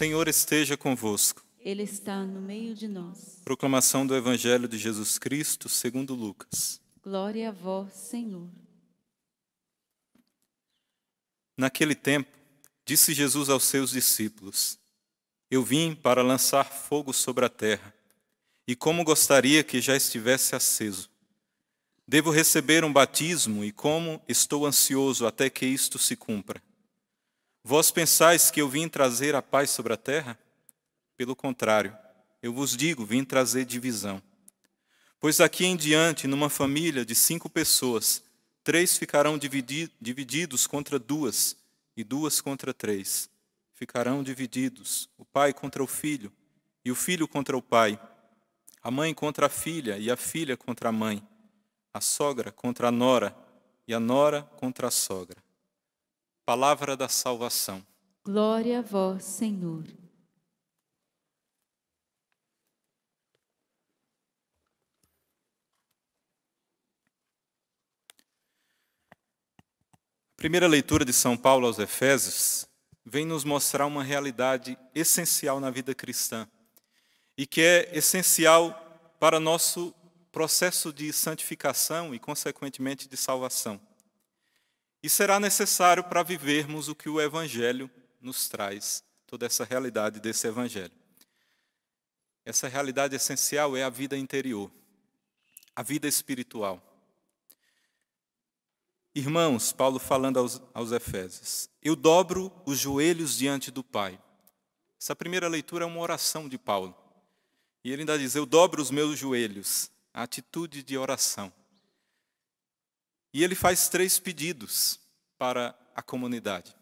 Senhor esteja convosco. Ele está no meio de nós. Proclamação do Evangelho de Jesus Cristo, segundo Lucas. Glória a vós, Senhor. Naquele tempo, disse Jesus aos seus discípulos: Eu vim para lançar fogo sobre a terra, e como gostaria que já estivesse aceso. Devo receber um batismo, e como estou ansioso até que isto se cumpra. Vós pensais que eu vim trazer a paz sobre a terra? Pelo contrário, eu vos digo, vim trazer divisão. Pois daqui em diante, numa família de 5 pessoas, 3 ficarão divididos contra 2, e 2 contra 3. Ficarão divididos, o pai contra o filho, e o filho contra o pai, a mãe contra a filha, e a filha contra a mãe, a sogra contra a nora, e a nora contra a sogra. Palavra da salvação. Glória a vós, Senhor. A primeira leitura de São Paulo aos Efésios vem nos mostrar uma realidade essencial na vida cristã e que é essencial para nosso processo de santificação e, consequentemente, de salvação. E será necessário para vivermos o que o Evangelho nos traz, toda essa realidade desse Evangelho. Essa realidade essencial é a vida interior, a vida espiritual. Irmãos, Paulo falando aos Efésios, eu dobro os joelhos diante do Pai. Essa primeira leitura é uma oração de Paulo. E ele ainda diz, eu dobro os meus joelhos, a atitude de oração. E ele faz 3 pedidos para a comunidade.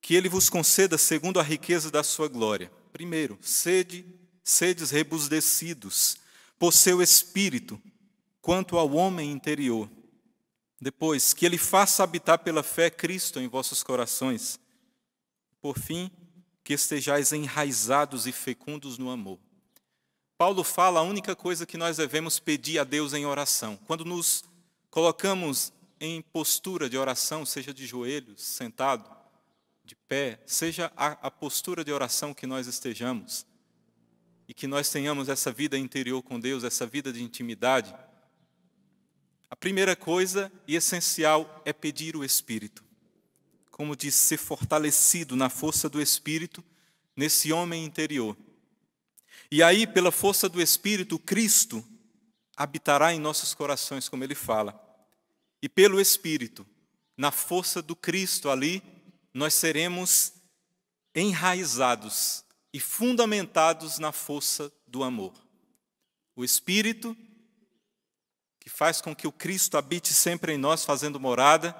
Que ele vos conceda segundo a riqueza da sua glória. Primeiro, sedes rebusdecidos por seu espírito quanto ao homem interior. Depois, que ele faça habitar pela fé Cristo em vossos corações. Por fim, que estejais enraizados e fecundos no amor. Paulo fala a única coisa que nós devemos pedir a Deus em oração. Quando nos colocamos em postura de oração, seja de joelhos, sentado, de pé, seja a postura de oração que nós estejamos, e que nós tenhamos essa vida interior com Deus, essa vida de intimidade, a primeira coisa e essencial é pedir o Espírito. Como diz, ser fortalecido na força do Espírito, nesse homem interior. E aí, pela força do Espírito, Cristo habitará em nossos corações, como ele fala. E pelo Espírito, na força do Cristo ali, nós seremos enraizados e fundamentados na força do amor. O Espírito, que faz com que o Cristo habite sempre em nós, fazendo morada,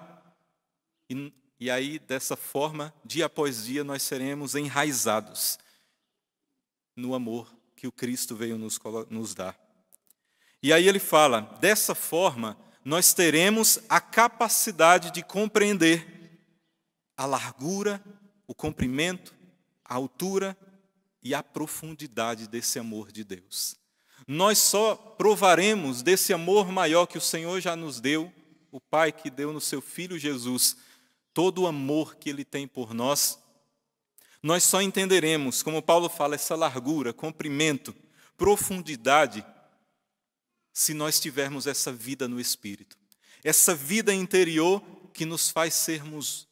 e aí, dessa forma, dia após dia, nós seremos enraizados no amor que o Cristo veio nos dar. E aí ele fala, dessa forma, nós teremos a capacidade de compreender a largura, o comprimento, a altura e a profundidade desse amor de Deus. Nós só provaremos desse amor maior que o Senhor já nos deu, o Pai que deu no seu Filho Jesus, todo o amor que Ele tem por nós. Nós só entenderemos, como Paulo fala, essa largura, comprimento, profundidade, se nós tivermos essa vida no Espírito. Essa vida interior que nos faz sermos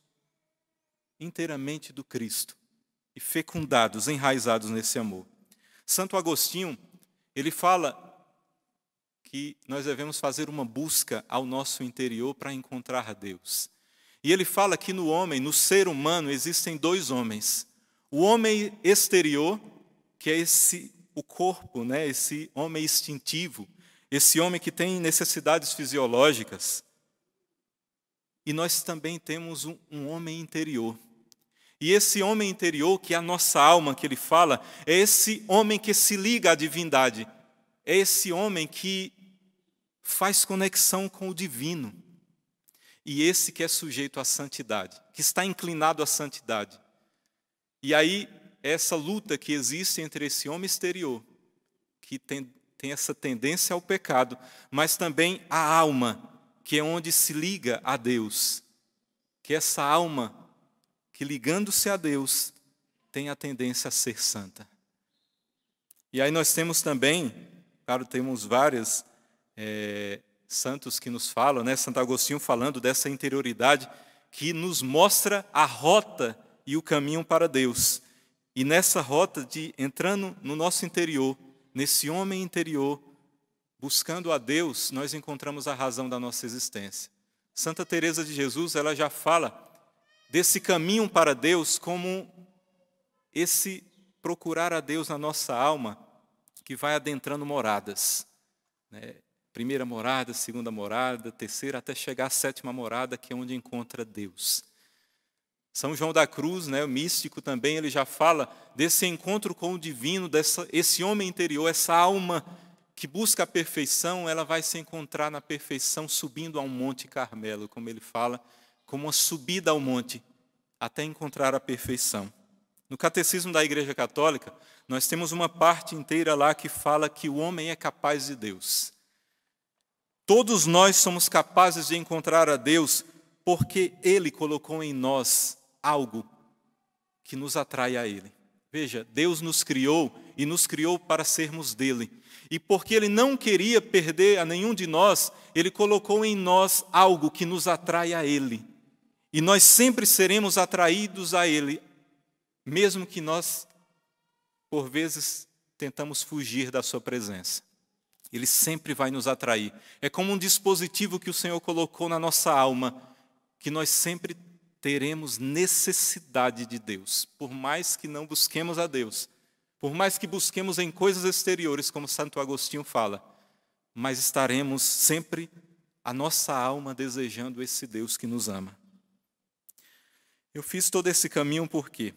inteiramente do Cristo e fecundados, enraizados nesse amor. Santo Agostinho, ele fala que nós devemos fazer uma busca ao nosso interior para encontrar Deus. E ele fala que no homem, no ser humano, existem 2 homens. O homem exterior, que é o corpo, né? Esse homem instintivo, esse homem que tem necessidades fisiológicas. E nós também temos um homem interior. E esse homem interior, que é a nossa alma, que ele fala, é esse homem que se liga à divindade. É esse homem que faz conexão com o divino. E esse que é sujeito à santidade, que está inclinado à santidade. E aí, essa luta que existe entre esse homem exterior, que tem essa tendência ao pecado, mas também a alma, que é onde se liga a Deus. Que essa alma, que ligando-se a Deus, tem a tendência a ser santa. E aí nós temos também, claro, temos vários santos que nos falam, né? Santo Agostinho falando dessa interioridade que nos mostra a rota e o caminho para Deus. E nessa rota de entrando no nosso interior, nesse homem interior, buscando a Deus, nós encontramos a razão da nossa existência. Santa Teresa de Jesus, ela já fala desse caminho para Deus como esse procurar a Deus na nossa alma, que vai adentrando moradas, né? Primeira morada, segunda morada, terceira, até chegar à sétima morada, que é onde encontra Deus. São João da Cruz, né, o místico também, ele já fala desse encontro com o divino, esse homem interior, essa alma que busca a perfeição, ela vai se encontrar na perfeição subindo a um monte Carmelo, como ele fala, como uma subida ao monte, até encontrar a perfeição. No Catecismo da Igreja Católica, nós temos uma parte inteira lá que fala que o homem é capaz de Deus. Todos nós somos capazes de encontrar a Deus porque Ele colocou em nós algo que nos atrai a Ele. Veja, Deus nos criou e nos criou para sermos dele. E porque Ele não queria perder a nenhum de nós, Ele colocou em nós algo que nos atrai a Ele. E nós sempre seremos atraídos a Ele, mesmo que nós, por vezes, tentamos fugir da sua presença. Ele sempre vai nos atrair. É como um dispositivo que o Senhor colocou na nossa alma, que nós sempre teremos necessidade de Deus. Por mais que não busquemos a Deus, por mais que busquemos em coisas exteriores, como Santo Agostinho fala, mas estaremos sempre, a nossa alma, desejando esse Deus que nos ama. Eu fiz todo esse caminho por quê?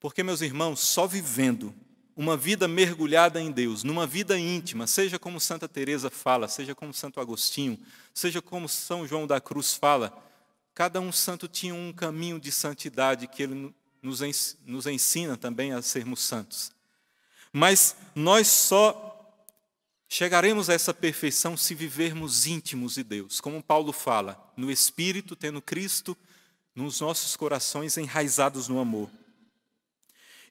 Porque, meus irmãos, só vivendo uma vida mergulhada em Deus, numa vida íntima, seja como Santa Teresa fala, seja como Santo Agostinho, seja como São João da Cruz fala, cada um santo tinha um caminho de santidade que ele nos ensina também a sermos santos. Mas nós só chegaremos a essa perfeição se vivermos íntimos de Deus. Como Paulo fala, no Espírito, tendo Cristo nos nossos corações enraizados no amor.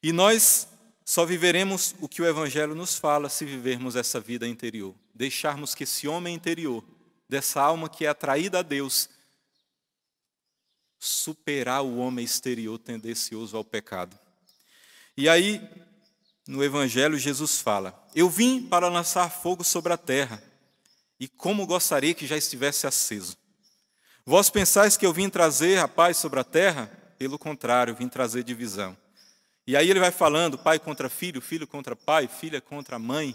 E nós só viveremos o que o Evangelho nos fala se vivermos essa vida interior. Deixarmos que esse homem interior, dessa alma que é atraída a Deus, superar o homem exterior tendencioso ao pecado. E aí, no Evangelho, Jesus fala: eu vim para lançar fogo sobre a terra, e como gostaria que já estivesse aceso. Vós pensais que eu vim trazer a paz sobre a terra? Pelo contrário, eu vim trazer divisão. E aí ele vai falando, pai contra filho, filho contra pai, filha contra mãe.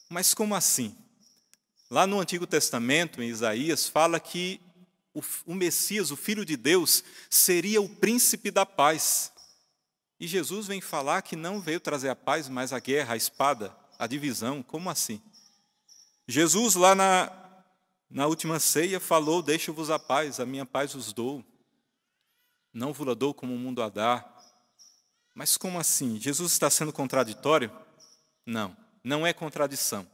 Mas como assim? Lá no Antigo Testamento, em Isaías, fala que o Messias, o Filho de Deus, seria o príncipe da paz. E Jesus vem falar que não veio trazer a paz, mas a guerra, a espada, a divisão. Como assim? Jesus, lá na última ceia, falou: deixo-vos a paz, a minha paz vos dou. Não vos dou como o mundo a dá. Mas como assim? Jesus está sendo contraditório? Não, não é contradição.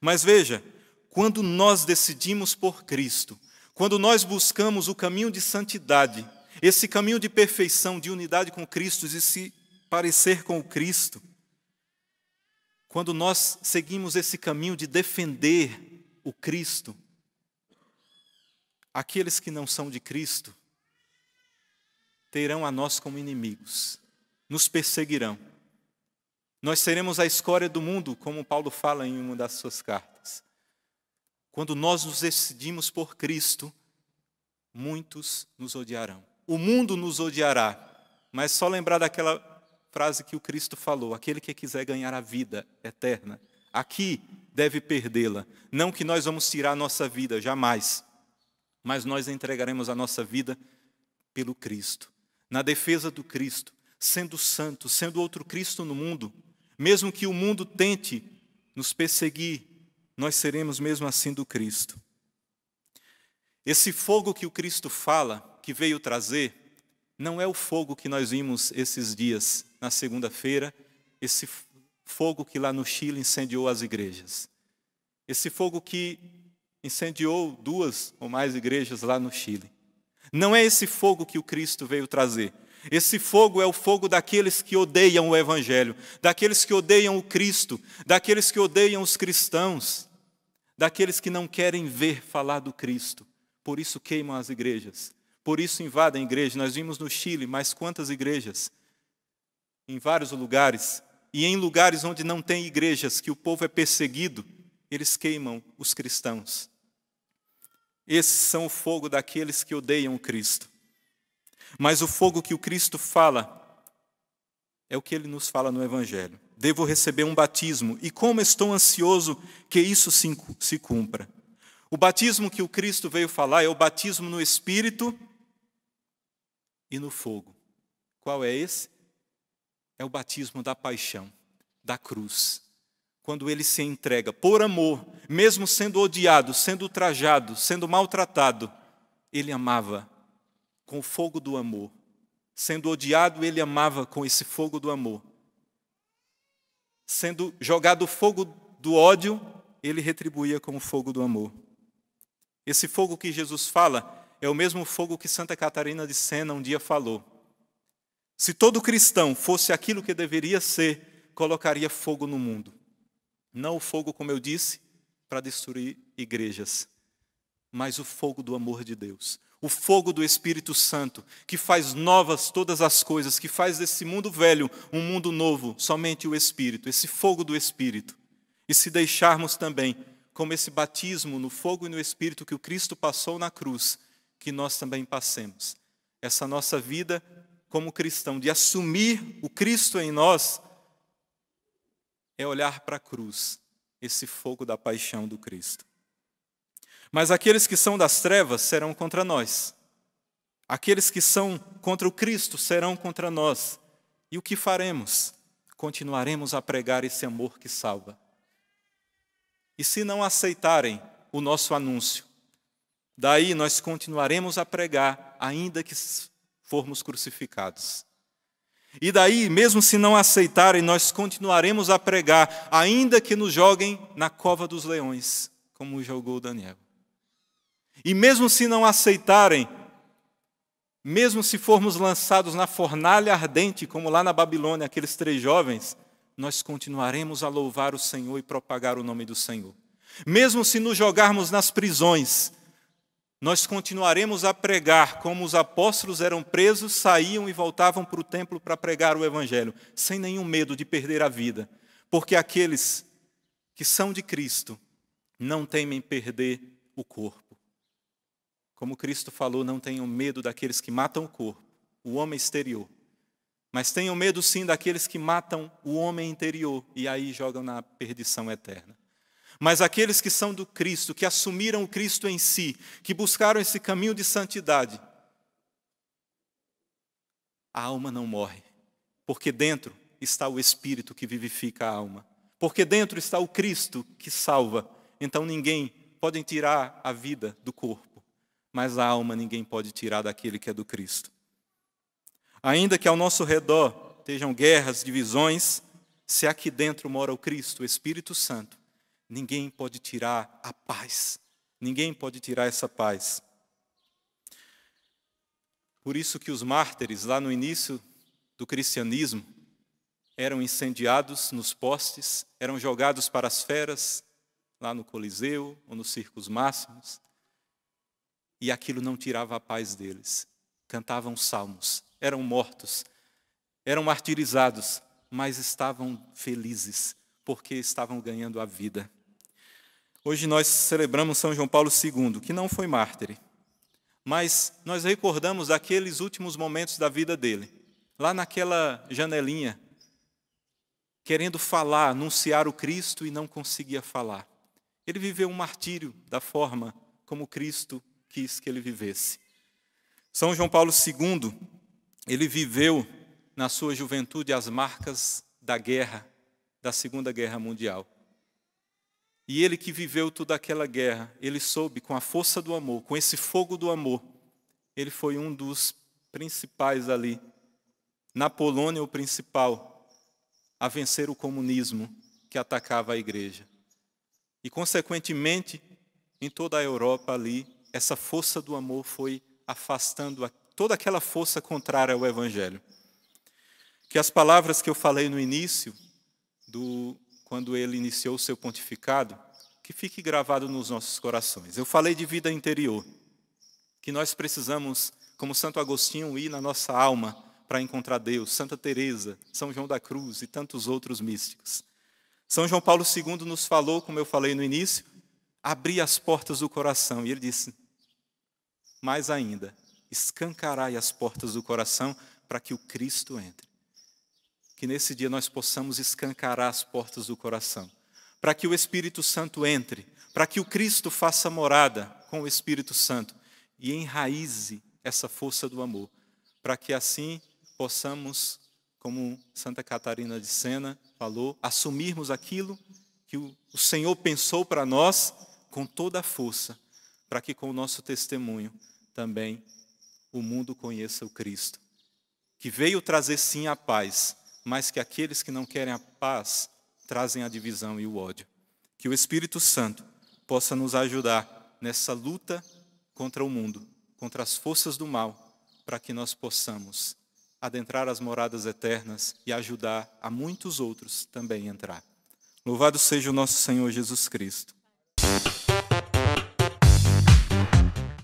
Mas veja, quando nós decidimos por Cristo, quando nós buscamos o caminho de santidade, esse caminho de perfeição, de unidade com Cristo, de se parecer com o Cristo, quando nós seguimos esse caminho de defender o Cristo, aqueles que não são de Cristo terão a nós como inimigos, nos perseguirão. Nós seremos a escória do mundo, como Paulo fala em uma das suas cartas. Quando nós nos decidimos por Cristo, muitos nos odiarão. O mundo nos odiará, mas só lembrar daquela frase que o Cristo falou: aquele que quiser ganhar a vida eterna, aqui deve perdê-la. Não que nós vamos tirar a nossa vida, jamais. Mas nós entregaremos a nossa vida pelo Cristo, na defesa do Cristo, sendo santo, sendo outro Cristo no mundo. Mesmo que o mundo tente nos perseguir, nós seremos mesmo assim do Cristo. Esse fogo que o Cristo fala, que veio trazer, não é o fogo que nós vimos esses dias, na segunda-feira, esse fogo que lá no Chile incendiou as igrejas. Esse fogo que incendiou 2 ou mais igrejas lá no Chile. Não é esse fogo que o Cristo veio trazer. Esse fogo é o fogo daqueles que odeiam o Evangelho, daqueles que odeiam o Cristo, daqueles que odeiam os cristãos, daqueles que não querem ver falar do Cristo. Por isso queimam as igrejas, por isso invadem igrejas. Nós vimos no Chile, mas quantas igrejas? Em vários lugares, e em lugares onde não tem igrejas, que o povo é perseguido, eles queimam os cristãos. Esses são o fogo daqueles que odeiam o Cristo. Mas o fogo que o Cristo fala é o que Ele nos fala no Evangelho. Devo receber um batismo, e como estou ansioso que isso se cumpra. O batismo que o Cristo veio falar é o batismo no Espírito e no fogo. Qual é esse? É o batismo da paixão, da cruz. Quando Ele se entrega por amor, mesmo sendo odiado, sendo ultrajado, sendo maltratado, Ele amava com o fogo do amor. Sendo odiado, Ele amava com esse fogo do amor. Sendo jogado o fogo do ódio, Ele retribuía com o fogo do amor. Esse fogo que Jesus fala é o mesmo fogo que Santa Catarina de Sena um dia falou. Se todo cristão fosse aquilo que deveria ser, colocaria fogo no mundo. Não o fogo, como eu disse, para destruir igrejas, mas o fogo do amor de Deus. O fogo do Espírito Santo, que faz novas todas as coisas, que faz desse mundo velho um mundo novo, somente o Espírito, esse fogo do Espírito. E se deixarmos também, como esse batismo no fogo e no Espírito que o Cristo passou na cruz, que nós também passemos. Essa nossa vida como cristão, de assumir o Cristo em nós, é olhar para a cruz, esse fogo da paixão do Cristo. Mas aqueles que são das trevas serão contra nós. Aqueles que são contra o Cristo serão contra nós. E o que faremos? Continuaremos a pregar esse amor que salva. E se não aceitarem o nosso anúncio, daí nós continuaremos a pregar, ainda que formos crucificados. E daí, mesmo se não aceitarem, nós continuaremos a pregar, ainda que nos joguem na cova dos leões, como jogou Daniel. E mesmo se não aceitarem, mesmo se formos lançados na fornalha ardente, como lá na Babilônia, aqueles 3 jovens, nós continuaremos a louvar o Senhor e propagar o nome do Senhor. Mesmo se nos jogarmos nas prisões, nós continuaremos a pregar, como os apóstolos eram presos, saíam e voltavam para o templo para pregar o Evangelho, sem nenhum medo de perder a vida, porque aqueles que são de Cristo não temem perder o corpo. Como Cristo falou, não tenham medo daqueles que matam o corpo, o homem exterior, mas tenham medo sim daqueles que matam o homem interior e aí jogam na perdição eterna. Mas aqueles que são do Cristo, que assumiram o Cristo em si, que buscaram esse caminho de santidade, a alma não morre, porque dentro está o Espírito que vivifica a alma, porque dentro está o Cristo que salva. Então ninguém pode tirar a vida do corpo, mas a alma ninguém pode tirar daquele que é do Cristo. Ainda que ao nosso redor estejam guerras, divisões, se aqui dentro mora o Cristo, o Espírito Santo, ninguém pode tirar a paz. Ninguém pode tirar essa paz. Por isso que os mártires, lá no início do cristianismo, eram incendiados nos postes, eram jogados para as feras, lá no Coliseu ou nos circos máximos, e aquilo não tirava a paz deles. Cantavam salmos, eram mortos, eram martirizados, mas estavam felizes, porque estavam ganhando a vida. Hoje nós celebramos São João Paulo II, que não foi mártir, mas nós recordamos daqueles últimos momentos da vida dele, lá naquela janelinha, querendo falar, anunciar o Cristo e não conseguia falar. Ele viveu um martírio da forma como Cristo quis que ele vivesse. São João Paulo II, ele viveu na sua juventude as marcas da guerra, da Segunda Guerra Mundial. E ele que viveu toda aquela guerra, ele soube, com a força do amor, com esse fogo do amor, ele foi um dos principais ali, na Polônia o principal, a vencer o comunismo que atacava a igreja. E, consequentemente, em toda a Europa ali, essa força do amor foi afastando toda aquela força contrária ao Evangelho. Que as palavras que eu falei no início, quando ele iniciou o seu pontificado, que fique gravado nos nossos corações. Eu falei de vida interior, que nós precisamos, como Santo Agostinho, ir na nossa alma para encontrar Deus, Santa Teresa, São João da Cruz e tantos outros místicos. São João Paulo II nos falou, como eu falei no início, abrir as portas do coração. E ele disse, mais ainda, escancarai as portas do coração para que o Cristo entre. Que nesse dia nós possamos escancarar as portas do coração, para que o Espírito Santo entre, para que o Cristo faça morada com o Espírito Santo e enraize essa força do amor, para que assim possamos, como Santa Catarina de Sena falou, assumirmos aquilo que o Senhor pensou para nós com toda a força, para que com o nosso testemunho também o mundo conheça o Cristo, que veio trazer sim a paz, mas que aqueles que não querem a paz trazem a divisão e o ódio. Que o Espírito Santo possa nos ajudar nessa luta contra o mundo, contra as forças do mal, para que nós possamos adentrar as moradas eternas e ajudar a muitos outros também a entrar. Louvado seja o nosso Senhor Jesus Cristo.